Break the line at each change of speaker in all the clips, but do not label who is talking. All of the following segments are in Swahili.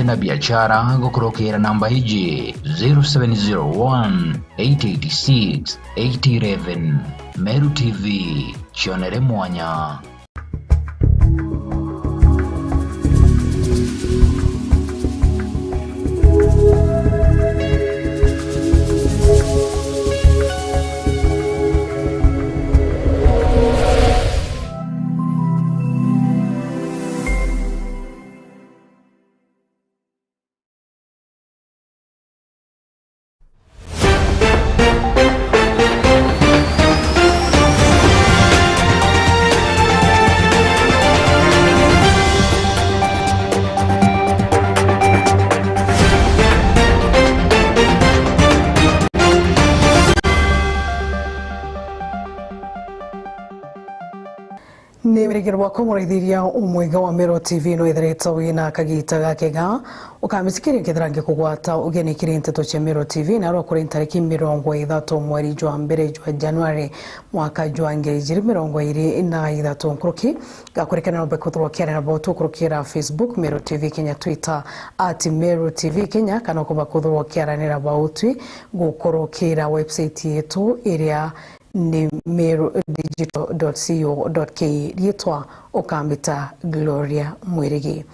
na biashara gukurukira namba hiji 0701 886 811. Meru TV, chionere mwanya.
Nimerigirwa kumurithiria umwega wa Meru TV no ithiretwo wina kagita gakega ukamisikiri kithirange kugwata ugeni kiri NTETO cha Meru TV na ro kuri tariki 30 mweri jwa mbere jwa Januari mwaka jwa 2023 nkuruki gakurikana no bekutro kera na botu kurukira Facebook Meru TV Kenya, Twitter @Meru TV Kenya kana kubakutro kera ni rabauti gukorokera website yetu iria ni merudigital.co.ke rietwa okambita Gloria Mwirigi.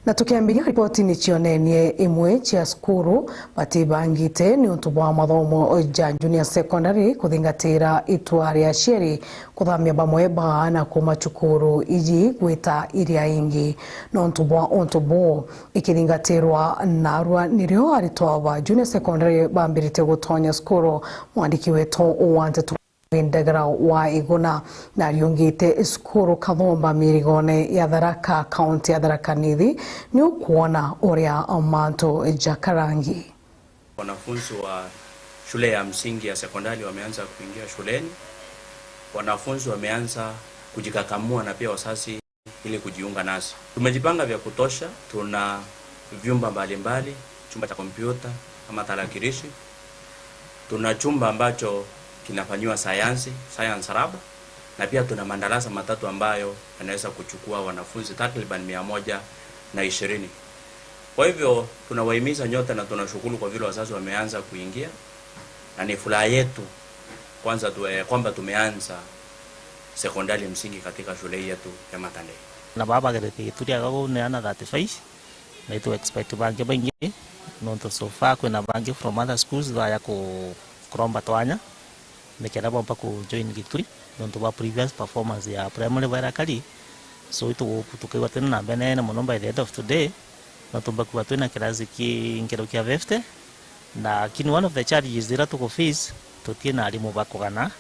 Na tukiambiria ripoti ni chionenie imwe chia skuru batibangite ni untubwa mathomo ja junior secondary kuthingatira itwa ria sheri kuthamia bamwe baana kuma chukuru iji gwita iria ingi no untubwa ikithingatirwa narwa nirio aritwa ba junior secondary bambirite gutonya skuru mwandiki wetu wanted Ndagara wa iguna na riongite skuru kathomba mirigone ya Tharaka county ya Tharaka Nithi ni ukuona uria amanto Jakarangi.
Wanafunzi wa shule ya msingi ya sekondari wameanza kuingia shuleni. Wanafunzi wameanza kujikakamua na pia wazazi ili kujiunga nasi. Tumejipanga vya kutosha, tuna vyumba mbalimbali, chumba cha kompyuta kama tarakilishi. Tuna chumba ambacho kinafanywa science lab, na pia tuna madarasa matatu ambayo yanaweza kuchukua wanafunzi takriban 120. Kwa hivyo tunawahimiza nyote na tunashukuru kwa vile wazazi wameanza kuingia, na ni furaha yetu kwanza kwamba tumeanza sekondari msingi katika shule yetu ya Matande.
Na baba gereti turia gago ne ana 35 na to expect bange bangi no to so far kuna bange from other schools ya kuromba twanya mekera bomba ku join Gituri nonto ba previous performance ya primary varakali so itu tukiwa tena na bene na munomba the end of today na tumbakuwa tena kirasi ngero kia vefte na kini one of the challenges dira to face to tina alimu bakogana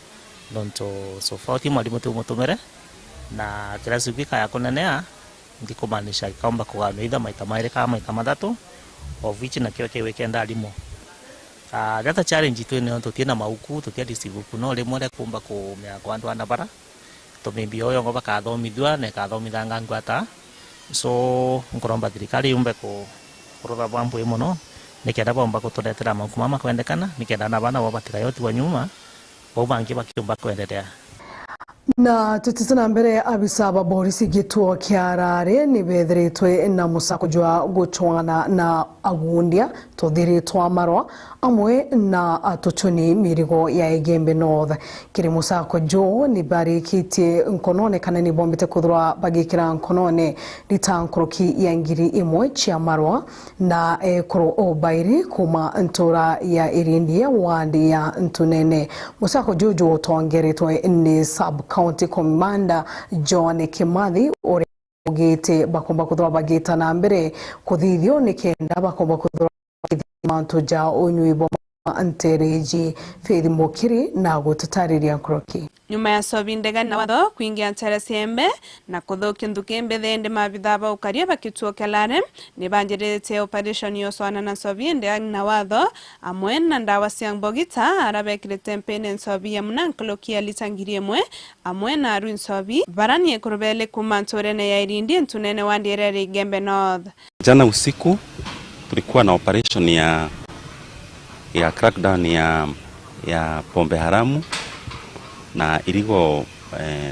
nonto so far timu alimu tumutumere na kirasi bika ya konanea ndikomanisha ikaomba kugano either maita maire kama maita matatu of which na kio weekend alimu data challenge tu ni tina mauku tutia disibuku no le mole kumba ko me akwandu anabara to maybe oyo ngoba ka thomithwa ne ka thomithanga ngwata so nkoromba thirikari umbe ko kurotha bambu imono nikenda bomba ko turetera mauku mama kwendekana nikenda na bana wabatira yoti wa nyuma bo bangi bakiumba kwendelea.
Na tutisana mbere abisaba borisi gituo kiarare ni bethiritwe na musako jwa guchwana na agundia tuthiritwa marwa amwe na atuchuni mirigo ya Igembe North. Kiri musako jo ni barikitie nkonone kana ni bombite kuthura bagikira nkonone ritankroki ya ngiri imwe chia marwa na kuro obairi kuma ntura ya irindia wandi ya ntunene. Musako jojo tongeritwe ni sub County Commander John Kimathi ore gete bakomba kuthwa bageta na mbere kuthithio nikenda bakomba kuthwa manto ja onyuibo antereji Faith Mokiri na gututariria nkroki
nyuma ya sobindega na watho kuingia ntarasembe na kuthukia ndukembe thende mabithaba ukaria bakituo kelare ni banjirite operation yoswana na sobinde na watho amwe na ndawa cia mbogita arabekire tempene sobi ya munanklokia litangirie mwe amwe na arun sobi barani ekurubele kumantorene ya irindi ntunene wandirere Igembe North.
Jana usiku tulikuwa na operation ya crackdown ya pombe haramu na iligo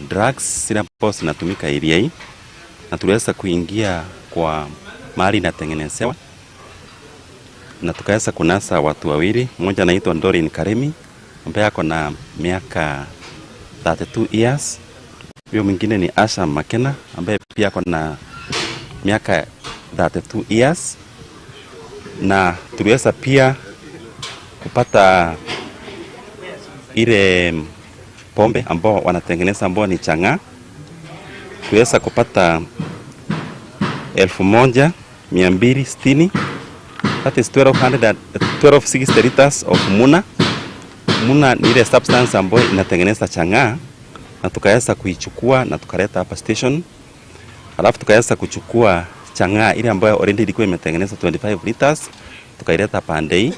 drugs zile ambazo zinatumika area hii, na tuliweza kuingia kwa mahali inatengenezewa na tukaweza kunasa watu wawili. Mmoja anaitwa Dorin Karemi ambaye ako na miaka 32 years. Huyo mwingine ni Asha Makena ambaye pia ako na miaka 32 years. Na tuliweza pia kupata ile pombe ambao wanatengeneza ambao ni chang'aa. Tuliweza kupata 1260, that is 1260 liters of muna. Muna ni ile substance ambayo inatengeneza chang'aa, na tukaweza kuichukua na tukaleta hapa station. Alafu tukaweza kuchukua chang'aa ile ambayo already ilikuwa imetengeneza 25 liters, tukaileta pande hii.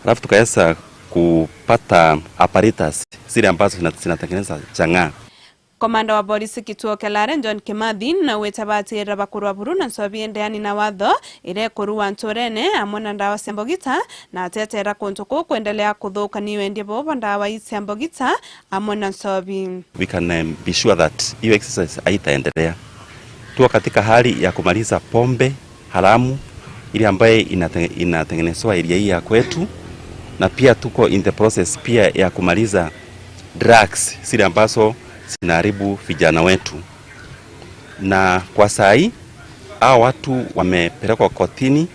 Alafu tukaweza kupata apparatus zile ambazo zinatengeneza chang'aa.
Komanda wa polisi kituo Kelaren John Kimathi na wetabatira bakuru aburu na sobiendeani na watho ire kuruwa ntorene amona ndawa sembogita na atetera kontuko kuendelea kuthuka niwe ndipo ndawa isembogita amona sobi.
We can be sure that hiyo exercise haitaendelea. Tuko katika hali ya kumaliza pombe haramu ile ambayo inatengenezwa area hii ya kwetu, na pia tuko in the process pia ya kumaliza drugs zile ambazo zinaharibu vijana wetu. Na kwa saa hii hao watu wamepelekwa kotini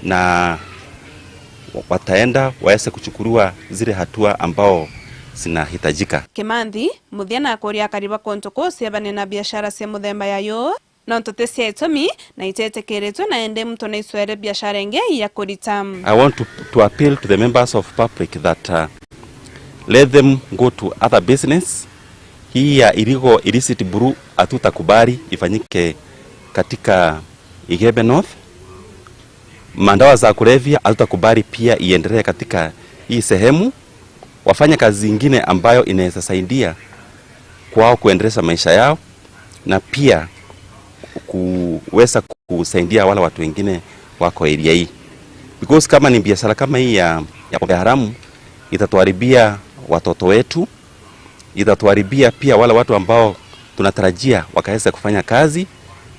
na wataenda waweze kuchukuliwa zile hatua ambao zinahitajika.
Kimathi muthiana akoria kariba kontuko siabane na biashara cia muthemba yayo na ntotesia itomi na itetekeretwo na ende mtu na iswere biashara enge ya kurita.
I want to appeal to the members of public that let them go to other business. Hii ya illicit brew hatutakubali ifanyike katika Igebe North. Mandawa za kulevya hatutakubali pia iendelee katika hii sehemu. Wafanya kazi zingine ambayo inaweza saidia kwao kuendeleza maisha yao, na pia kuweza kusaidia wale watu wengine wako area hii. Because kama ni biashara kama hii ya pombe haramu, itatuharibia watoto wetu, itatuharibia pia wale watu ambao tunatarajia wakaweza kufanya kazi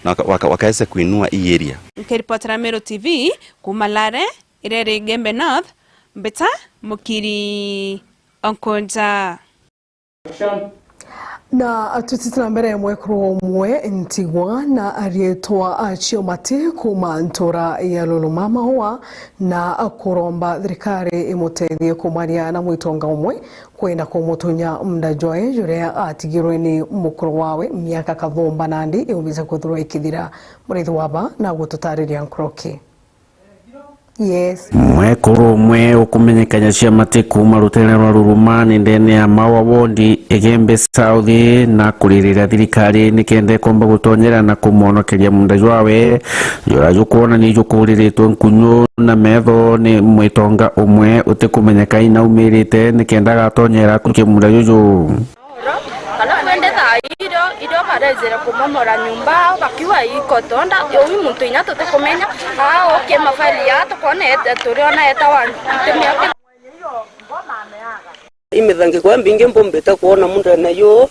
na wakaweza kuinua hii area.
Nikiripotera Meru TV kumalare irere Igembe North, Mbeta Mukiri Onkonja.
Na tutitira mbere mwekuru mwe ntigwa na arietwa achio mate kuma ntora ya lulumama hoa na kuromba thirikari imutethie kumaria na mwitonga umwe kwenda kumutunya mndajwae jurea atigirwe ni mukuru wawe miaka kathomba nandi iumiza kuthurwa ikithira murithi waba na gututariria nkroki. Yes.
Mwekuru mwe ukumenyekanya cia mate kuma rutere rwa Rurumani ndene ya Mawa wondi Igembe South na kuririra thirikari nikende komba gutonyera na kumuonokeria mundajwawe jora jukuona ni jukuriritwe nkunyu na metho ni mwitonga umwe utikumenyeka ina umirite nikenda gatonyera kuke mundajuju.
Ido barezera kumomora nyumba bakiwa ikotonda yowi muntu ina tote kumenya okay mafali ya to kone turiona eta wantu temya
imethange kwa mbinge mbombeta kuona mundu nayo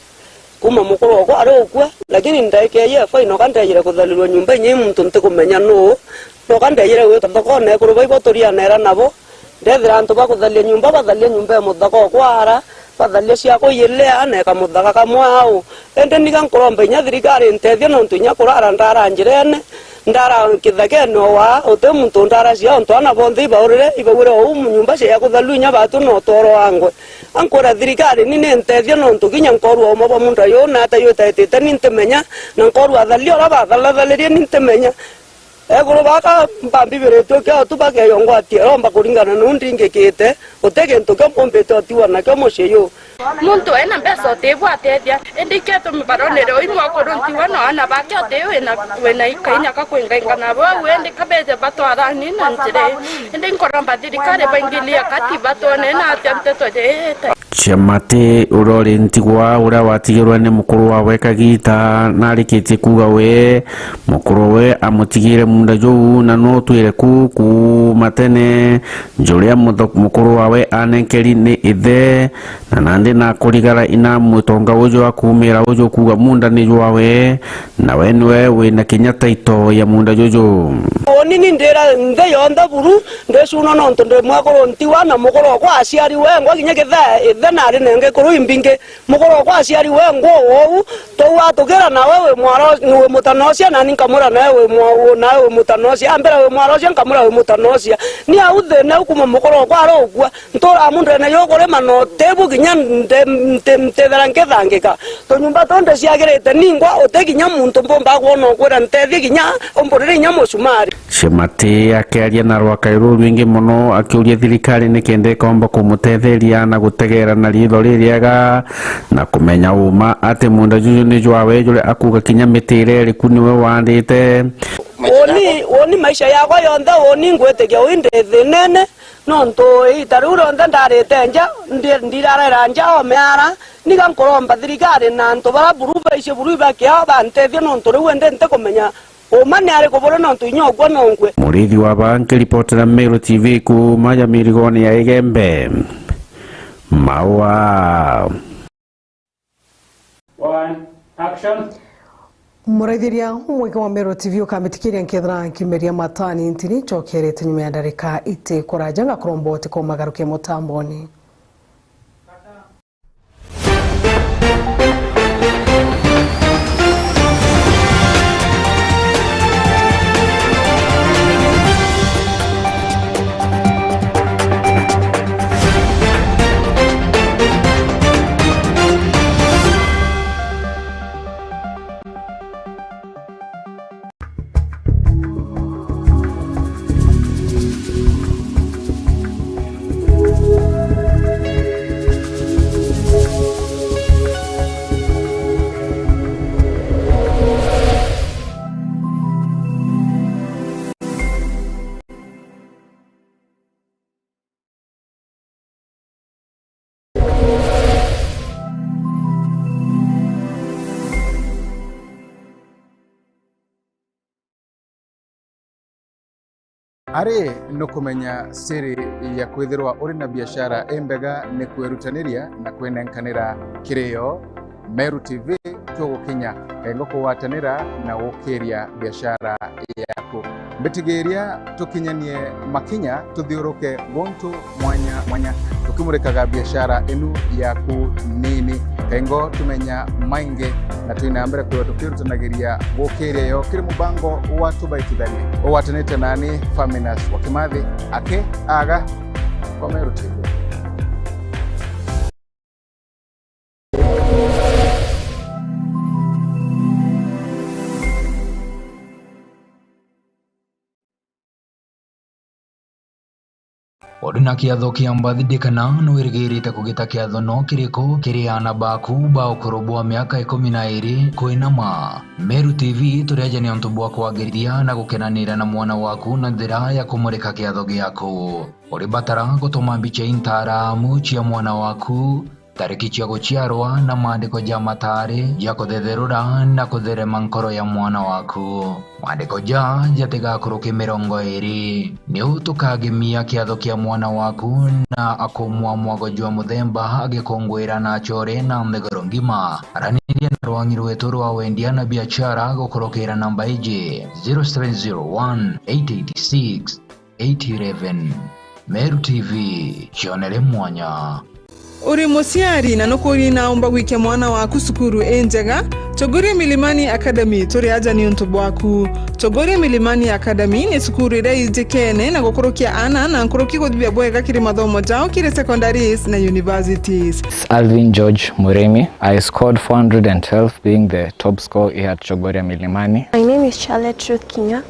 kuma mukuru wako ari okwa lakini ndaike ye fa ino kandayira kuthalirwa nyumba nye muntu nte kumenya no kandayira we tokone kuru baibo toria nera nabo ndethira antu bakuthalia nyumba muthako kwara pathalia ciako yelea na kamuthaka kamwao ende nikankuromba nya thirikari ntethia no ntunya kurara ndara njirene ndara kithakeno wa ote muntu ndara cia onto ana bonthe ibaurire ibawire o nyumba cia kuthalunya batu no toro wangwe ankora thirikari nine ntethia no ntukinya nkorwa o mabo mundu yo na ta yo taitete nintemenya na nkorwa athalia ora bathalathaleria nintemenya eguru baka mbambi bireto kya tubake yongo ati romba kuringana nundinge kete otege ntoke pombeto atiwa na kyo mosheyo
muntu ena mbeso tebu atedia endiketo mibaronere oimwa korontiwa no ana bake otewe na wena ikainya kakwenga na bo wende kabeje batwara ni nanjire ende nkoramba dirikare bangilia kati batone na atemte toje
Chiamate urori ntigwa ura watigirwa ni mukuru wawe Kagita narikite kuga we mukuru we amutigire munda jou na no twire ku matene njuria mukuru wawe anenkeri ni ithe na nande na kurigara ina mutonga ujo akumira ujo kuga munda ni wawe na wenwe we na kinyata ito ya munda jojo
onini ndera nde yonda buru ndesuno no ntonde mwakoro ntiwa na mukuru kwa asiari we ngo kinyeketha ithe na ri nenge kuru imbinge mukuru kwa asiari we ngo wo to watugera na wewe mwaro ni mutanosia na ninkamura na wewe mutanosia ambera we mwaro cia nkamura we mutanosia ni authe na ukuma mukuru kwa rogwa ntora mundu na yokore mano tebu kinya ntetherange thangika to nyumba tonde ciagirite ningwa utekinya muntu mbomba kuona kwera ntethi kinya omborere nya musumari
Chiamate akiaria na rwakairu rwingi muno akiuria thirikari ni kende komba kumutetheria na gutegera na ritho ririaga na kumenya uma ati munda juju ni jwawe jure akuga kinya mitire riku niwe wandite
oni maisha yakwa yonthe oni ngwetekia winde thinene nonto itaruro ndarete nja ndirarera nja omeara niga nkoromba thirikari na nto bara buruba icio buruba kia bantethia nonto riu ende nte kumenya umane ari kubora nonto inyogwa nongwe
murithi wa banki reporter Meru TV ku maja mirigoni ya Igembe Maua
One action
Murathiria mweke wa Meru TV ukamitikiria nkethra nkimeria matani ntini chokerete nyuma ya ndarika ite korajanga kurombote ko magaruke mutamboni
Ari no kumenya siri ya kwithirwa uri na biashara embega ni kwerutaniria na kwenenkanira kireo Meru TV tugukinya engo kuwatanira na gukiria biashara yaku mbitigeria tukinyanie makinya tuthiuruke gontu mwanya tukimurikaga biashara enu yaku nini engo tumenya mainge na tuinambere kwa tukirutanagiria gukiria yo kiri mubango wa tubaitithani owatanite nani Faminas wakimathi ake aga kwa Meru TV.
Odina kiatho kia mbathidikana no irigirite kugita kiatho no kiriko kiriana baku ba ukorobwa miaka 12 koinama Meru TV turejania onto bwa kwagiriria na gukenanira na mwana waku na njira ya kumurika kiatho giaku uri batara gutuma mbica intara muchia mwana waku tariki cia guciarwa na maandiko ja matari ya kuthetherura na kutherema nkoro ya mwana waku maandiko ja jatigakuruki 20 ni utukagimia kiatho kia mwana waku na akumwa mwago jwa muthemba agikongwira na chore na ndegoro ngima araniria na rwangi rwetu rwa wendia na biashara gukurukira namba iji 0701 886 811 Meru TV chionere mwanya
Uri musiari na nukuri naomba wike mwana waku sukuru enjega Chogori Milimani Academy turi aja ni untu bwaku Chogori Milimani Academy ni sukuru ira ijekene na gukurukia ana na nkuruki kuthibia bwega kiri mathomo jao kiri secondaries na universities.
Alvin George Muremi. I scored 412 being the top scorer here at Chogori Milimani.
My name is Charlotte Ruth Kinya.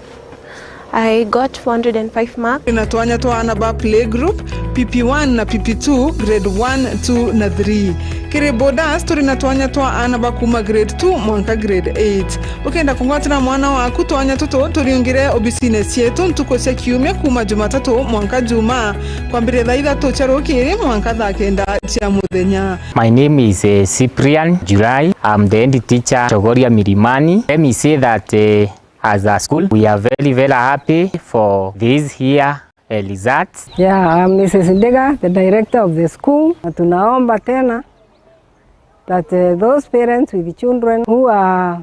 I got 405 marks.
Inatuanya toa na ba play group PP1 na PP2 grade 1, 2 na 3. kiri bodas turi na twanya twa ana bakuma grade 2 mwanka grade 8 ukenda kungwatira mwana waku twanya tuto turiungire obisine cietu ntuko cia kiumia kuma Jumatatu mwanka Juma kwambire thaa ithatu cia rukiri mwanka thaa kenda cia muthenya.
My name is Cyprian July. I'm the head teacher Chogoria Milimani. Let me say that as a school we are very happy for this here results.
Yeah, I'm Mrs. Ndega, the director of the school. Tunaomba tena that those parents with children who are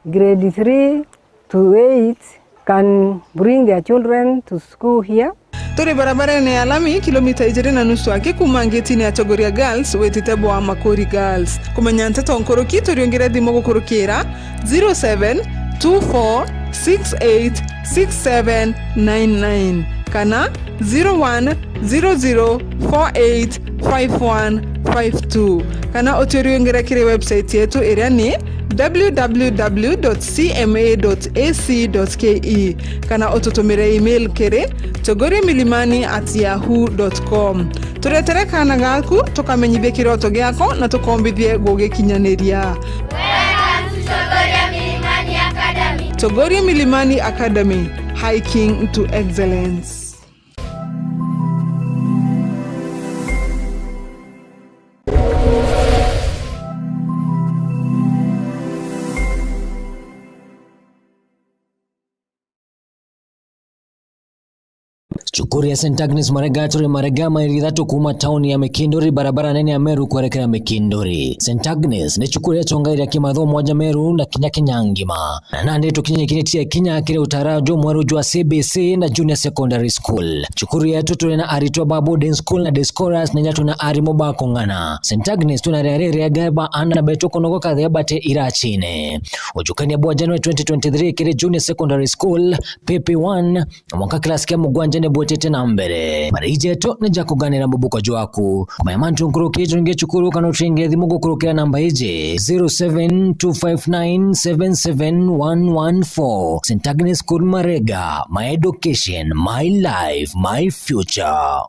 grade 3 to 8 can bring their children to school here.
Turi barabara ni alami kilomita 2.5 ake kuma ngetini ya Chogoria Girls wetitebo wa Makori Girls. Kumenya NTETO nkoroki turiongera thimo gukurukira 0724686799 kana 0100485152 kana oturiongera kire website yetu iria ni www.cma.ac.ke kana otutumire email kere chogoriamilimani@yahoo.com. Turetere kana gaku tukamenyithie kiroto giako na tukombithie gugikinyaniria. Chogoria Milimani Academy, hiking to excellence.
Chukuri ya St. Agnes Marega turi Marega maili 3 kuma town ya Mekindori barabara nene ya Meru kuelekea Mekindori. St. Agnes ni chukuri ya tongairi ya kimatho moja Meru na kinya ngima. Na nande tukinye kinetia kinya kile utarajo mweru jua CBC na Junior Secondary School. Chukuri ya tutu na arito babu den school na Descoras na nyatu na arimo bakongana. St. Agnes tuna reare gaba ana na betoko nogoka dhebate irachine. Ujukani ya bua January 2023 kile Junior Secondary School PP1 mwaka klasi kia mugwanjane botete na mbere marije to neja kuganira mubuko jwaku kumayamantu nkoroke tunge chukuru kana tringe thimugo kurokera namba ije 0725977114 St. Agnes School Marega, my education, my life, my future.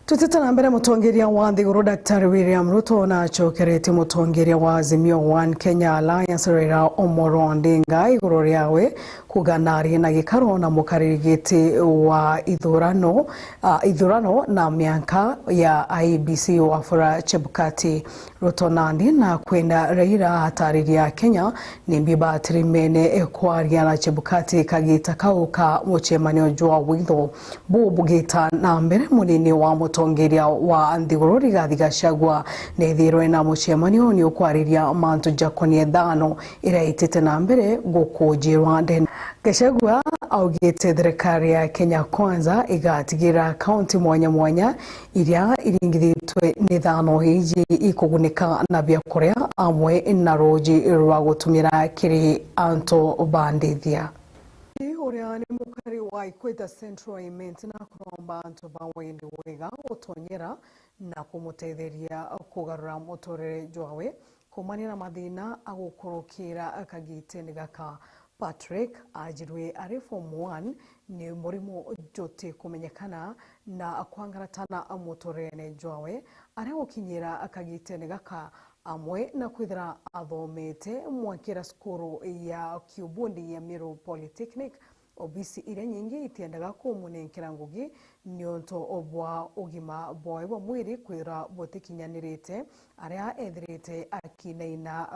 Tutitana mbere mutongeria wa Nthiguru Daktari William Ruto na chokerete mutongeria wa Azimio One Kenya Alliance Raila Omolo Odinga iguru riawe kuganari na gikaro na mukaririgiti wa ithurano na mianka ya IEBC Wafula Chebukati. Ruto nandi na kwenda Raila hatariria Kenya ni mbiba tirimene kwaria na Chebukati kagita kauka muchemanio jwa witho bugita na mbere munini wa mutongeria wa Nthiguru Rigathi Gachagua nethirwe na muchemanio ni ukwariria mantu jakonie thano ira itete na mbere gukujirwa den. Gachagua augite thirikari ya Kenya Kwanza igatigira kaunti mwanya iria iringithitwe ni thano hiji ikugunika na byakorea amwe na roji rwa gutumira kiri anto bandithia. Uria ni mukari wa Ikweta Central Imenti na kuromba anto bawendi wega utonyera na kumutetheria kugarura mutorere jwawe kumanira mathina agukurukira akagitende gaka. Patrick ajirwe ari form 1 ni murimu jote kumenyekana na kwangaratana mutorere jwawe ari gukinyira akagitende gaka amwe na kwithira athomete mwakira skuru ya Kiubundi ya Meru Polytechnic obisi ire nyingi itiendaga kumunenkera ngugi nionto obwa ugima bwawe bwa mwiri kwira botikinyanirite aria ethirite akinaina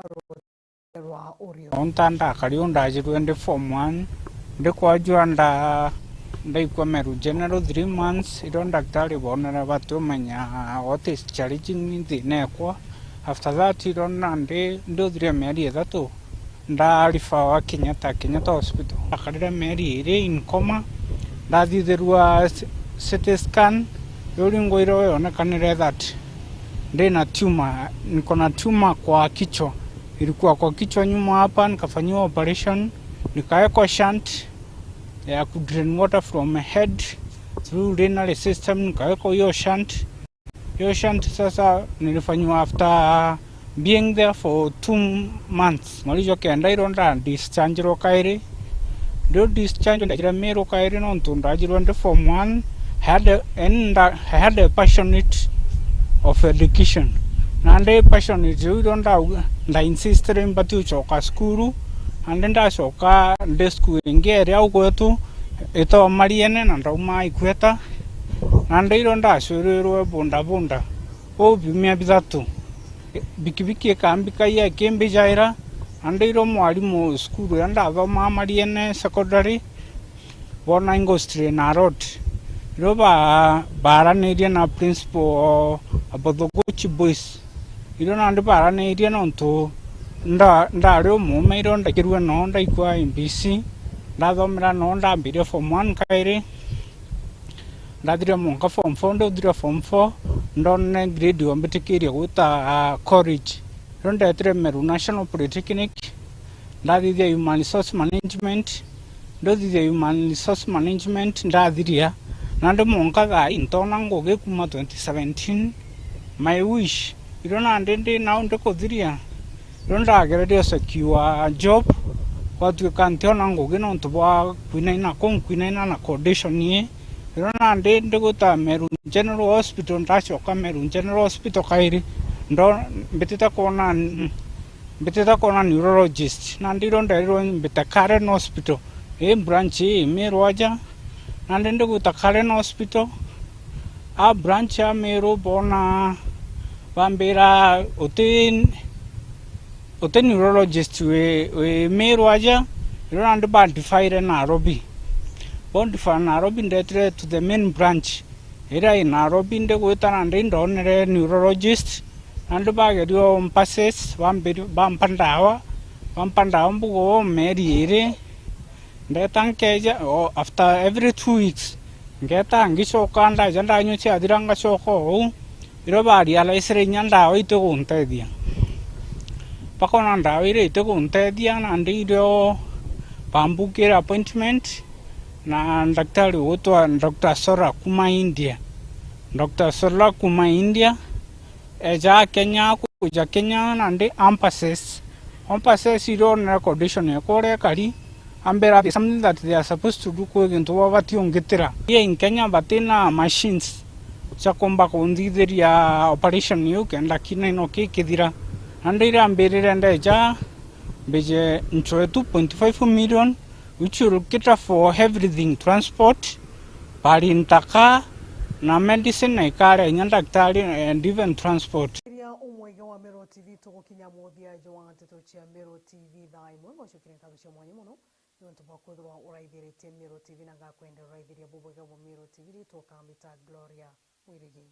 Ontanda kariunda jirwende form 1 ndekwa juanda ndaikwa Meru general 3 months iron daktari bonera batumenya what is challenging the nekwa after that iron nande ndodire meri ethatu ndarifa wa Kenyatta hospital akarira meri ire in coma ndathitherua CT scan yoringo iro yonekanire that ndina tumor niko na tumor kwa kichwa ilikuwa kwa kichwa nyuma hapa nikafanyiwa operation nikawekwa shunt ya ku drain water from my head through renal system nikawekwa hiyo shunt sasa nilifanywa after being there for 2 months malijo kenda ironda discharge ro kairi do discharge ndajira Meru kairi no ntundajiro nde form 1 had a passionate of education nande passionate ironda nda insistere mbati uchoka skuru ande ndacoka nde skuru ingere au kwetu ito mariene na ndauma ikweta nande ironda curirirwe bunda obimya bithatu bikibiki kambika ya kembe jaira ande iro mwalimu skuru anda thoma mariene secondary bona industry na road roba baraniria na principal abodogochi boys iro nande baraniria nonto ndari umume iro ndakirwe no ndaikwa MBC ndathomera no ndambire form 1 kairi ndathire monka form 4 ndathire form 4 ndone grade wambitikiria gwita college iro ndetire Meru National Polytechnic ndathithia human resource management ndothithia human resource management ndathiria nande monka ga intona ngoge kuma 2017 my wish iro nande ndi now ndikuthiria iro ndagereria secure job watuika ntiona ngoge no ntubwa kwinaina na condition ye iro nande ndiguta Meru General Hospital ndacoka Meru General Hospital kairi ndo mbitita kona neurologist nande iro ndariro mbita Karen Hospital branch Meru aja nande ndiguta Karen Hospital a branch ya Meru bona bambira ote neurologist we Meru aja iro nande bandifire Nairobi bondifire Nairobi ndetire to the main branch ira in Nairobi ndiguta nande ndonere neurologist nande bagerio mpasses bampandawa mbugo meri ire ndetankeja after every 2 weeks ngeta ngicoka ndaja ndanyuchi athiranga coko iro bari alaisire nyanda ite kuntethia pakona ndawa ire ite kuntethia nande iro bambukira appointment na daktari wotwa Dr. Sora kuma India eja Kenya kuja Kenya nande emphasis iro na condition ya kore kali ambera something that they are supposed to do kwintu wabati ongitira ye in Kenya batina machines chakomba kundithiria operation yu kenda kina ino kithira andira ambirire ndeja beje ncho 2.5 million which will cater for everything transport bali ntaka na medicine na ikare nya daktari and even transport
umwege wa Meru TV tugukinya muthia jwa nteto cia Meru TV thaimwe gocukire kabisha mwanya muno nontu bakuthwa uraithirite Meru TV na gakwenda uraithiria bubwega wa Meru TV tukambita Gloria Wirigi